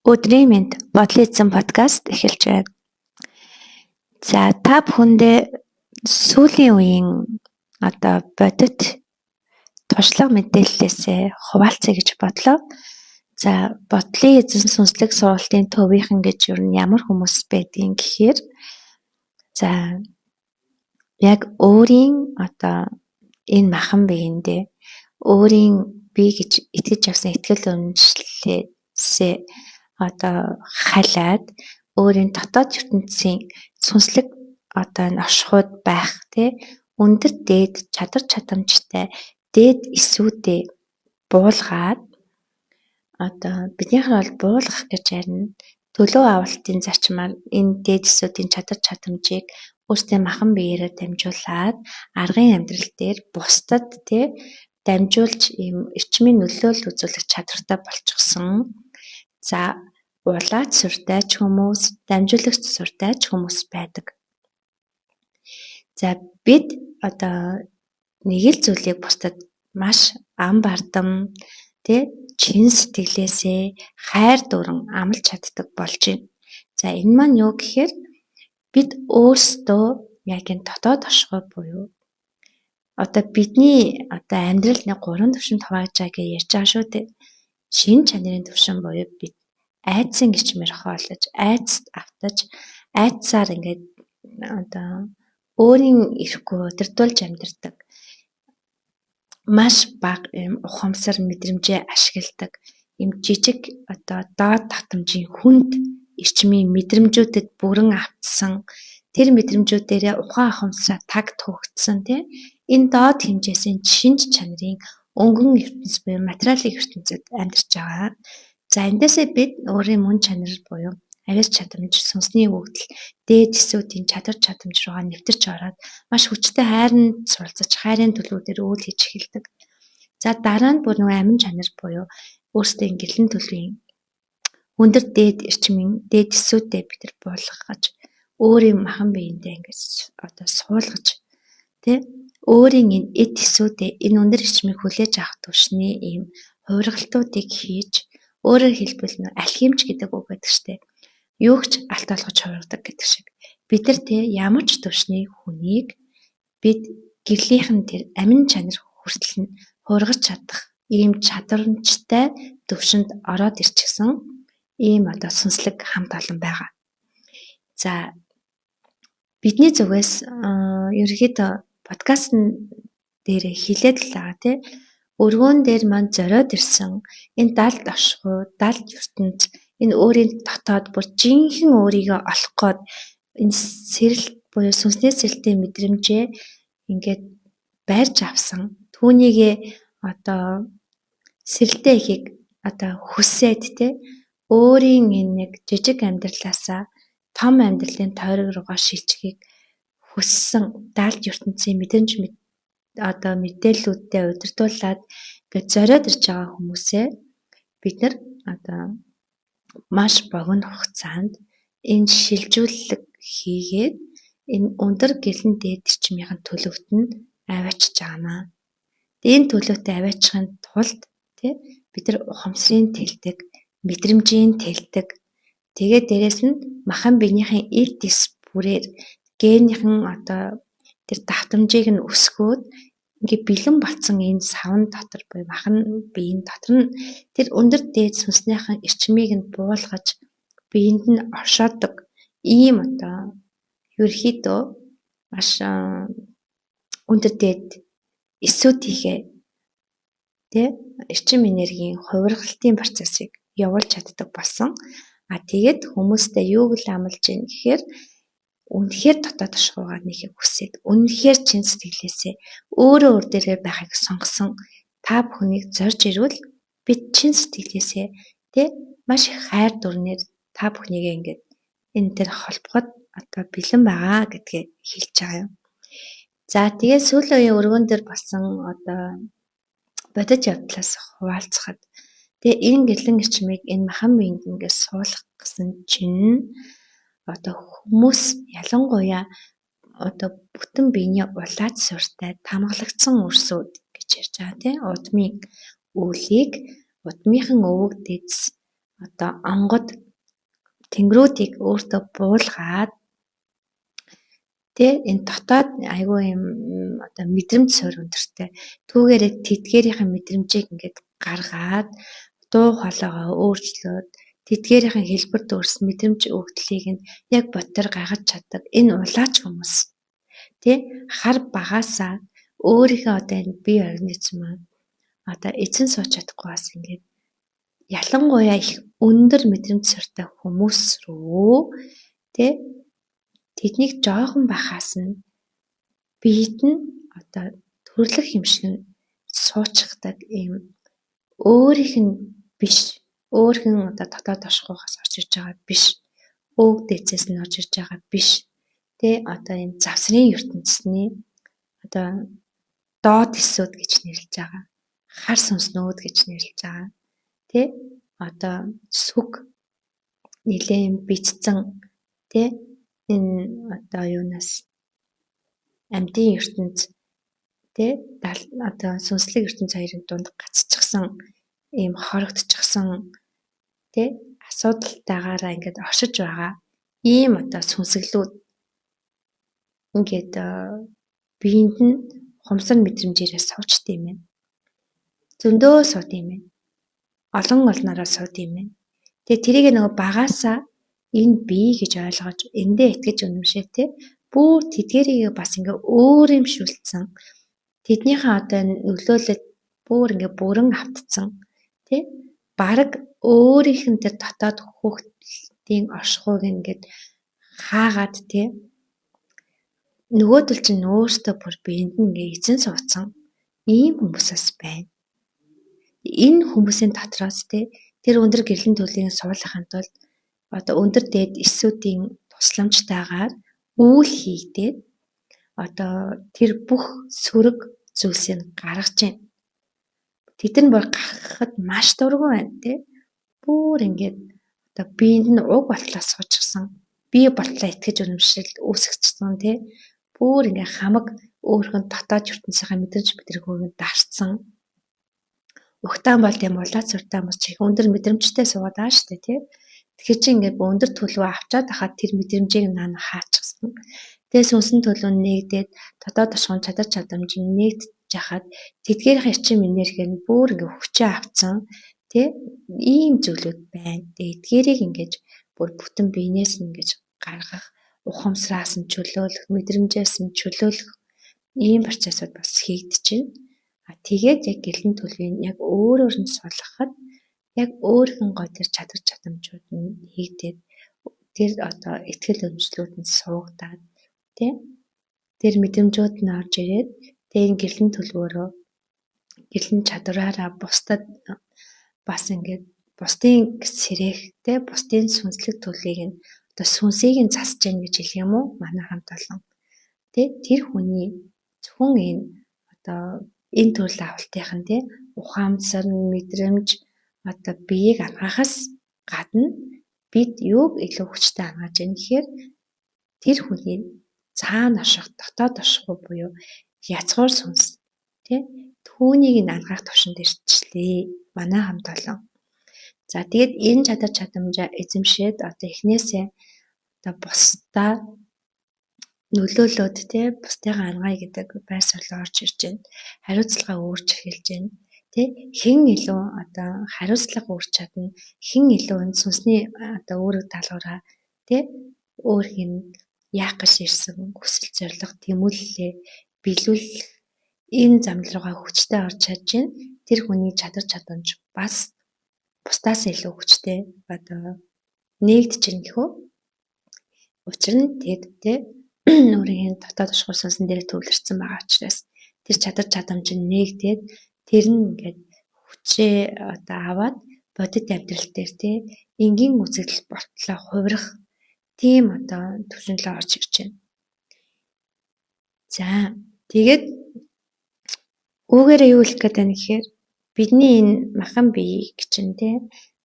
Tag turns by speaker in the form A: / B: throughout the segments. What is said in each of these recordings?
A: Өдрийн мэнд бодлын эзэн подкаст эхэлж байна. За та бүхэндээ сүүлийн үеийн бодит туршлага мэдээллээсээ хуваалцъя гэж бодлоо. За бодлын эзэн сүнслэг сургалтын төвийнхэн гэж юу н ямар хүмүүс байдгийг гэхээр за яг өөрийн энэ махан биендээ өөрийн бие гэж итгэж авсан итгэл үнэмшлээсээ халаад өөрийн дотоод ертөнцийн сүнслэг оршихуйд байх өндөр дээд чадвар чадамжтай дээд эсүүдээ буулгаад биднийх нь бол буулгах гэж харин төлөө авалтын зарчмаар энэ дээд эсүүдийн чадвар чадамжийг өөрсдийн махан биеэрээ дамжуулаад аргын амьдрал дээр бусдад дамжуулж ийм эрчмийн нөлөөлөл үзүүлэх чадвартай болчихсон. За улаач суртайч хүмүүс, дамжуулагч суртайч хүмүүс байдаг. За бид нэг л зүйлийг бусдад маш ам бардам чин сэтгэлээсээ хайр дуран амлаж чаддаг болж байна. За энэ маань юу гэхээр бид өөрсдөө яг энэ дотоод оршихуй буюу бидний амьдралны 3 төвшөнд хувааж байгаа гэж ярьж байгаа шүү дээ. Шин чанарын төвшин буюу бид айдсын гिचмээр хоолож, айдсд автаж, айдсаар ингээд өөрийн ирэхгүй удирдуулж амьдардаг. Маш бага ухамсар мэдрэмжээ ашигладаг. Им жижиг доод татамжийн хүнд эрчмийн мэдрэмжүүдэд бүрэн автсан. Тэр мэдрэмжүүдээрээ ухаан ухамсараа таг тугдсан энэ доод хэмжээсийн шинж чанарын өнгөн ертөнц буюу материалын ертөнцид амьдарч байгаа. За эндээсээ бид өөрийн мөн чанар буюу авяас чадамж, сүнсний өгдөл, дээд эсүүдийн чадвар чадамж руугаа нэвтэрч ороод маш хүчтэй хайранд суралцаж, хайрын төлөвүүдээр үйл хийж эхэлдэг. За дараа нь бүр нэг амин чанар буюу өөрсдөө гэрлэн төлөвийн өндөр дээд эрчмийн дээд эсүүдээ бид нар буулгаж, өөрийн махан биендээ ингээд суулгаж өөрийн энэ эд эсүүдээ энэ өндөр эрчмийг хүлээж авах төвшний ийм хувиргалтуудыг хийж өөрөөр хэлбэл алхимч гэдэг үг байдаг штэ. Юугч алт олгож хувиргадаг гэдэг шиг. Бид нар ямар ч төвшний хүнийг бид гэрлийнхэн тэр амин чанар хүртэл нь хувиргаж чадах ийм чадвартай төвшөнд ороод ирчихсэн ийм сүнслэг хамт олон байгаа. За бидний зүгээс ерөнхийдөө подкаст дээр хилээд л байгаа өргөөн дээр мань зориод ирсэн энэ далд оршихуй, далд ертөнц энэ өөрийн дотоод бүр жинхэнэ өөрийгөө олох гээд энэ сэрэл буюу сүнсний сэрэлтийн мэдрэмжээ ингээд барьж авсан. Түүнийгээ сэрэлтээ ихийг хүсээд өөрийн энэ нэг жижиг амьдралаасаа том амьдралын тойрог руугаа шилжихийг хүссэн далд ертөнцийн мэдрэмж мэдээллүүдтэй удирдуулад ингээд зориод ирж байгаа хүмүүсээ бид нар маш богино хугацаанд энэ шилжүүлэг хийгээд энэ өндөр гэрлэн дээд эрчмийн төлөвт нь аваачж байгаамаа. Энэ төлөвтөд аваачихын тулд бид нар ухамсарын тэлдэг, мэдрэмжийн тэлдэг. Тэгээд дээрэс нь махан биенийхэн эд эс бүрээр генийхэн тэр давтамжийг нь өсгөөд ингээ бэлэн болсон энэ савн дотор буюу махан биеийн дотор нь тэр өндөр дээд сүнснийхэн эрчмийг нь буулгаж биеинд нь оршоодог ийм ерөөхдөө маш өндөр дээд эсүүдийнхээ эрчим энергийн хувиргалтын процессыг явуулж чаддаг болсон. Тэгээд хүмүүстэй юу гэл амлаж ийн гэхээр үнэхээр дотоод оршихуйгаа нэхийг хүсээд үнэхээр чин сэтгэлээсээ өөрөө өөр дээрээ байхыг сонгосон та бүхнийг зорж ирвэл бид чин сэтгэлээсээ маш их хайр дурлалаар та бүхнийг ингээд энэ төр холбоход бэлэн байгаа гэдгээ хэлж байгаа юм. За тэгээд сүүлийн үеийн өргөн дээр болсон бодит явдлаас хуваалцахад энэ гэрлэн эрчмийг энэ махан биенд ингээд суулгах гэсэн чинь хүмүүс ялангуяа бүтэн биений улаац суртай тамгалагдсан өрсөд гэж ярьж байгаа Удмын өвлийг удмынхан өвөг дэдс одоо онгод тэнгэрүүдийг өөртөө буулгаад энэ дотоод айгүй юм одоо мэдрэмж суурь өндөртэй. Түүгээрээ тэдгээрийн мэдрэмжийг ингээд гаргаад дуу хоолойгоо өөрчлөөд тэдгээрийн хэлбэр дүүрс мэдрэмж өгдлийг нь яг бодтор гаргаж чаддаг. Энэ улаач хүмүүс хар багаасаа өөрийнхөө одоо энэ бие организм одоо эзэн сууж чадахгүй бас ингээд ялангуяа их өндөр мэдрэмж суртай хүмүүс рүү тэднийг жоохон бахаас нь биед нь одоо төрлөх юм шиг нь суучдаг ийм өөрийнх нь биш өөрхөн одоо дотоод ашгуугаас орж иж байгаа биш өвөг дээцээс нь орж иж байгаа биш одоо ийм завсрын ертөнцийн одоо доод эсүүд гэж нэрлэж байгаа хар сүнснүүд гэж нэрлэж байгаа одоо сүг нэлээд бицсэн энэ одоо юунаас амьдын ертөнц одоо сүнслэг ертөнц хоёрын дунд гацчихсан ийм хорогдчихсан асуудалтайгаараа ингээд оршиж байгаа ийм одоо сүнсгэлүүд ингээд биеинд нь хумсар мэдрэмжээрээ суучт юм байна. Зөндөө сууд юм байна. Олон олноороо сууд юм байна. Тэрийг нөгөө багаасаа энэ бие гэж ойлгож эндээ итгэж үнэмшээ бүр тэдгэрийг бас ингээ өөр юм шүлцсэн. Тэднийхээ одоо нөлөөлөлд бүр ингээ бүрэн автцсан. Бараг өөрийнх нь тэр дотоод хүүхдийн оршихуйг ингээд хаагаад нөгөөдөл чинь өөртөө бүр биеинд нь ингээ эзэн суудсан ийм хүмүүсээс байна. Энэ хүмүүсийн дотроос тэр өндөр гэрлэн төлөвийн суулгахын тулд одоо өндөр дээд эсүүдийн тусламжтайгаар үйл хийгдээд одоо тэр бүх сөрөг зүйлсийг гаргаж байна. Тэд нар бүр гаргахад маш дургүй байна бүр ингээд одоо биеинд нь уг болтлоо суучсан бие болтлоо итгэж үнэмшил үүсгэжсэн бүр ингээ хамаг өөрхөн дотоод ертөнцийн мэдрэмж мэдрэгүүг дарцсан. Ухтаан бол тийм улац суртаа хүмүүс чих өндөр мэдрэмжтэй суугаад байгаа шүү дээ Тэгэхээр чи ингээд өндөр төлөв авчаад хахад тэр мэдрэмжийг наана хаачихсан. Сүнсэн төлөв нэгдээд дотоод ашгуун чадар чадамж нэгдэж хахад тэдгээрх эрчим энерги нь бүр ингээд хүчээ авцсан ийм зүйлүүд байна. Эдгээрийг ингээд бүр бүтэн биенээс ингээд гаргах ухамсараас нь чөлөөлөх мэдрэмжээс нь чөлөөлөх ийм процессыг бас хийгдэж байна. Тэгээд яг гэлэн төлөвийн яг өөрөөр нь суулгахад яг өөрхөн гоо тэр чадвар чадамжууд нь хийгдээд тэр одоо ихтгэл өнөмшлүүд нь суугдаад тэр мэдрэмжүүд нь орж ирээд энэ гэлэн төлөвөөрөө гэлэн чадвараараа бусдад бас ингээд бусдын сэрэх бусдын сүнслэг төлөвийг нь одоо сүнсийг нь засаж гин гэж хэлэх юм уу манай хамт олон тэр хүний зөвхөн энэ одоо энэ төрөл авалтынх нь ухаамсар мэдрэмж одоо биеийг ангаахаас гадна бид юуг илүү хүчтэй ангааж яах гэхээр тэр хүний цаана ашиг дотоод ашиггүй буюу язгуур сүнс түүнийг нь ангаах төвшөнд ирчлээ манай хамт олон. За тэгээд энэ чадар чадамжаа эзэмшээд одоо эхнээсээ одоо бусдаа нөлөөлөд бусдыгаа ангая гэдэг байр суурь орж ирж байна. Хариуцлагаа өөрч эхэлж байна. Хэн илүү одоо хариуцлага өөрч чадна хэн илүү энэ сүнсний одоо өөрөг даалгавраа өөрх нь яах гэж ирсэн хүсэл зорилго тэмүүлэлээ биелүүлэх энэ замл руугаа хүчтэй орж чадж байна. Тэр хүний чадар чадамж бас бусдаас илүү хүчтэй одоо нэгдэж байна гэхүү. Учир нь өөрийн дотоод ашгур сүнсэн дээр төвлөрсөн байгаа учраас тэр чадар чадамж нь нэгдээд тэр нь ингээд хүчээ одоо аваад бодит амьдрал дээр энгийн үзэгдэл болтлоо хувирах тийм одоо төвшинлөө орж ирж байна. За тэгээд үүгээрээ юу хэлэх гээд байна гэхээр бидний энэ махан биеийг чинь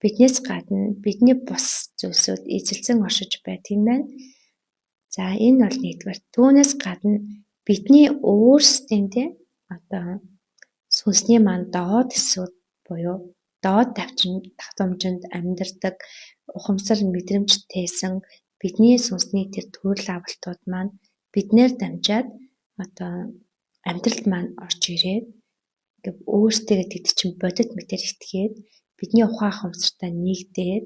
A: биднээс гадна бидний бус зүйлсүүд эзэлсэн оршиж байдаг юм байна. За энэ бол нэгдүгээр. Түүнээс гадна бидний өөрсдийн одоо сүнсний маань доод эсүүд буюу доод давтамжинд амьдардаг ухамсар мэдрэмж тээсэн бидний сүнсний тэр төрөл авалтууд маань биднээр дамжаад одоо амьдралд маань орж ирээд ингээ өөртөө гэдэг чинь бодит мэтэр итгээд бидний ухаан ухамсартай нэгдээд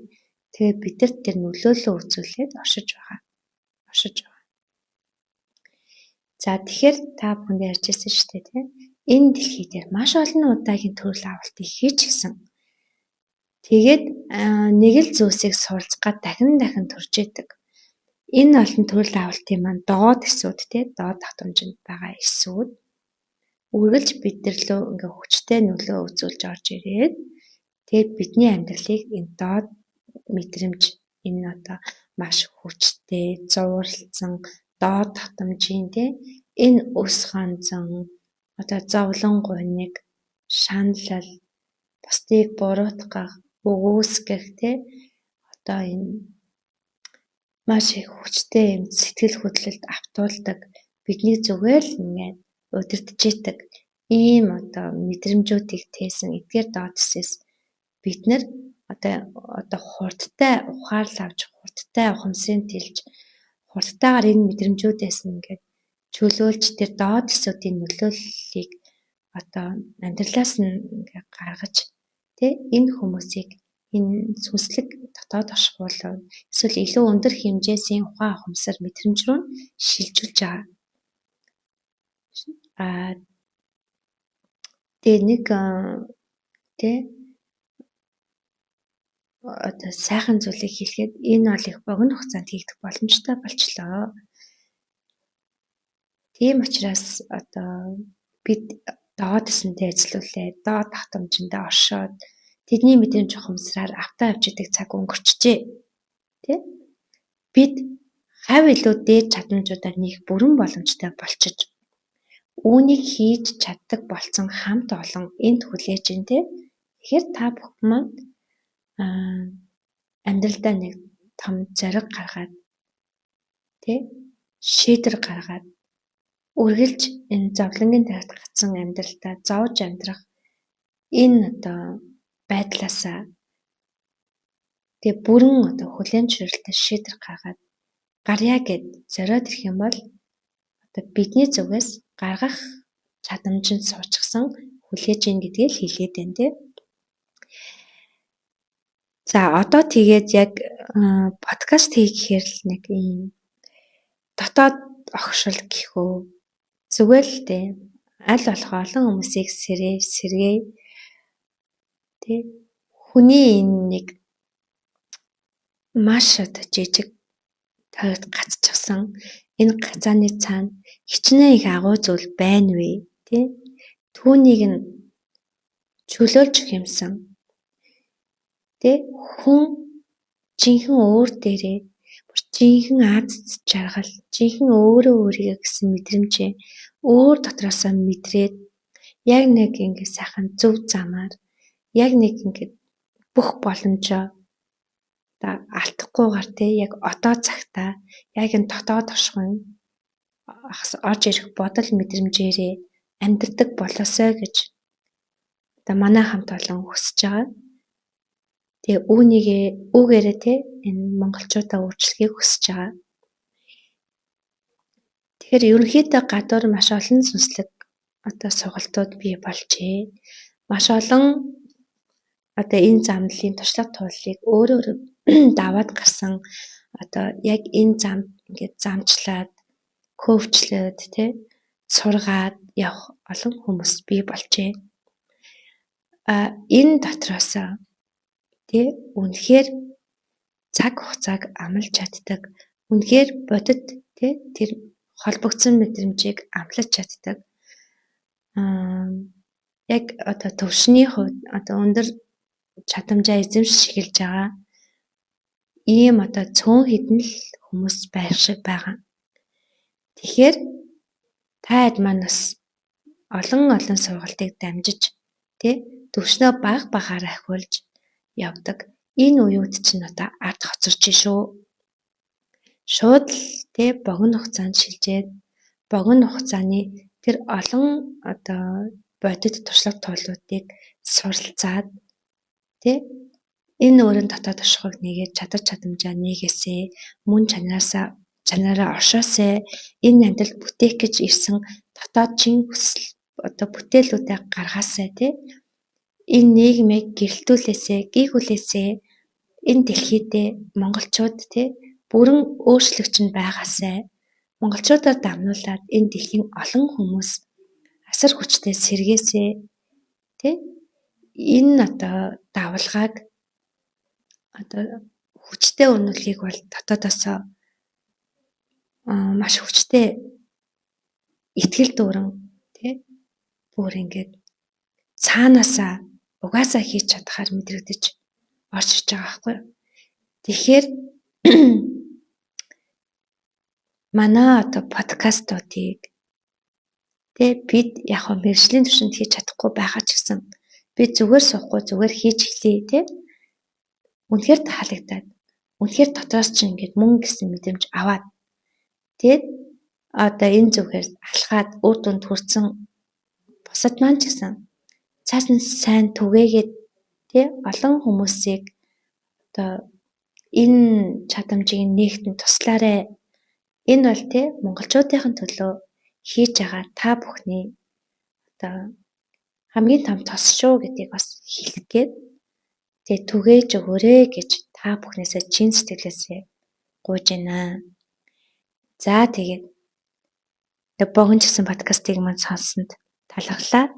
A: тэгээд бидэрт тэр нөлөөлөл үзүүлээд оршиж байгаа. За тэгэхээр та бүхэнд ярьжсэн шүү дээ тийм. Энэ дэлхий дээр маш олон удаагийн төрөл авалтыг хийчихсэн. Тэгээд нэг л зүйлсийг суралцгаад дахин төрж идэг. Энэ олон төрөл авалтын маань доод эсүүд тийм доод давтамжинд байгаа эсүүд үргэлж бидэрлөө ингээ хүчтэй нөлөө үзүүлж орж ирээд тэгээд бидний амьдралыг энэ доод мэдрэмж энэ одоо маш хүчтэй зууралцсан доод давтамжийн тийм энэ өс ханзан одоо зовлон гуниг шаналл бусдыг буруутгах өгөөсгөх тийм одоо энэ маш их хүчтэй юм сэтгэл хөдлөлд автуулдаг бидний зүгээр л ингээд удирдах идэг ийм одоо мэдрэмжүүдийг тээсэн эдгээр дооцсээс бид нар одоо хурдтай ухаалал авч хурдтай ухамсарыг тэлж хурдтайгаар энэ мэдрэмжүүдээс ингээд чөлөөлж тэр доод эсүүдийн нөлөөллийг одоо амьдралаас нь ингээд гаргаж тий энэ хүмүүсийг энэ сүнслэг дотоод оршихуул эсвэл илүү өндөр хэмжээсийн ухаан ухамсар мэдрэмж рүү шилжүүлж байгаа. Тэгээ нэг тий одоо сайхан зүйлийг хэлэхэд энэ бол их богино хугацаанд хийгдэх боломжтой болчлоо. Тийм учраас одоо бид доодсондээ ажиллаулаад доод давтамжиндээ оршоод тэдний мэдрэмж ухамсараар автаа авч идэг цаг өнгөрчжээ. Тэ? Бид хав илүү дээд чадамжуудаар нийх бүрэн боломжтой болчиж үүнийг хийж чаддаг болсон хамт олон энд хүлээж ин тэ. Тэгэхээр та бүхэн маань амьдралдаа нэг том зориг гаргаад тэ шийдвэр гаргаад үргэлж энэ зовлонгийн тарихт гацсан амьдралдаа зовж амьдрах энэ одоо байдлаасаа тэгээ бүрэн одоо хүлээн зөвшөөрөлтэй шийдвэр гаргаад гарья гэд зориод ирэх юм бол одоо бидний зүгээс гаргах чадамжинд суучихсан хүлээж ийн гэдгийг хэлээд байна тий. За одоо тэгээд яг подкаст хийхээр л нэг ийм дотоод огшил гэхүү зүгээр л дээ аль болох олон хүмүүсийг сэргээ тий хүний энэ нэг маш одоо жижиг тойрогт гацчихсан энэ гацааны цаана хичнээн их агуу зүйл байна вэ тий түүнийг нь чөлөөлж хэмсэн тий хүн жинхэнэ өөр дээрээ жинхэнэ аз жаргал жинхэнэ өөрийгөө гэсэн мэдрэмжээ өөр дотроосоо мэдрээд яг нэг ингэ сайхан зөв замаар яг нэг ингэ бүх боломжоо алдахгүйгээр тий яг одоо цагтаа яг энэ дотоод оршихуйн орж ирэх бодол мэдрэмжээрээ амьдардаг болоосой гэж одоо манай хамт олон хүсэж байгаа. Тэгээ үүгээрээ тий энэ монголчуудаа өөрчлөхийг хүсэж байгаа. Тэгэхээр ерөнхийдөө гадуур маш олон сүнслэг одоо сургалтууд бий болжээ. Маш олон одоо энэ замналын туршлага тууллыг өөрөө даваад гарсан одоо яг энэ замд ингээд замчлаад коучлаад тий сургаад явах олон хүмүүс бий болжээ. Энэ дотроос тий үнэхээр цаг хугацааг амлаж чаддаг үнэхээр бодит тий тэр холбогдсон мэдрэмжийг амлаж чаддаг яг одоо төвшний хувьд одоо өндөр чадамжаа эзэмшиж байгаа ийм одоо цөөн хідэн л хүмүүс байх шиг байгаа. Тэгэхээр таад маань бас олон сургалтыг дамжиж тий төвшнөө багаар ахиулж явдаг. Энэ үеуд чинь одоо ард хоцорч шүү. Шууд л тий богино хугацаанд шилжээд богино хугацааны тэр олон одоо бодит туршлага туулуудыг суралцаад Тэ энэ өөрийн дотоод оршихуйг нэгээд чадар чадамжаа нэгээсэ мөн чанараа оршоосэ энэ амьдралд бүтээх гэж ирсэн дотоод чин хүсэл бүтээлүүдээ гаргаасай тэ энэ нийгмийг гэрэлтүүлээсэ гийгүүлээсэ энэ дэлхийдээ монголчууд тэ бүрэн өөрчлөгч нь байгаасай монголчуудаар дамнуулаад энэ дэлхийн олон хүмүүс асар хүчтэй сэргээсэ тэ энэ давалгааг хүчтэй үнэлэхийг бол дотоодосоо маш хүчтэй итгэл дүүрэн тий бүр ингээд цаанаасаа угаасаа хийж чадхаар мэдрэгдэж орж ирж байгаа байхгүй юу. Тэгэхээр манай подкастуудыг тий бид яг мэржлийн түвшинд хийж чадахгүй байгаа ч гэсэн би зүгээр суухгүй зүгээр хийж эхлэе тий үнэхээр таалагдаад үнэхээр дотоос чинь ингээд мөн гэсэн мэдрэмж аваад тэгээд энэ зүгээр алхаад үр дүнд хүрсэн бусад маань ч гэсэн цааш нь сайн түгээгээд тий олон хүмүүсийг энэ чадамжийг нээгтэн туслаарай. Энэ бол тий монголчуудын төлөө хийж байгаа та бүхний хамгийн том тос шүү гэдгийг бас хэлэх гээд тэгээ түгээж өгөөрэй гэж та бүхнээсээ чин сэтгэлээсээ гуйж байна. За тэгээд богино гэсэн подкастыг маань сонссонд талархлаа.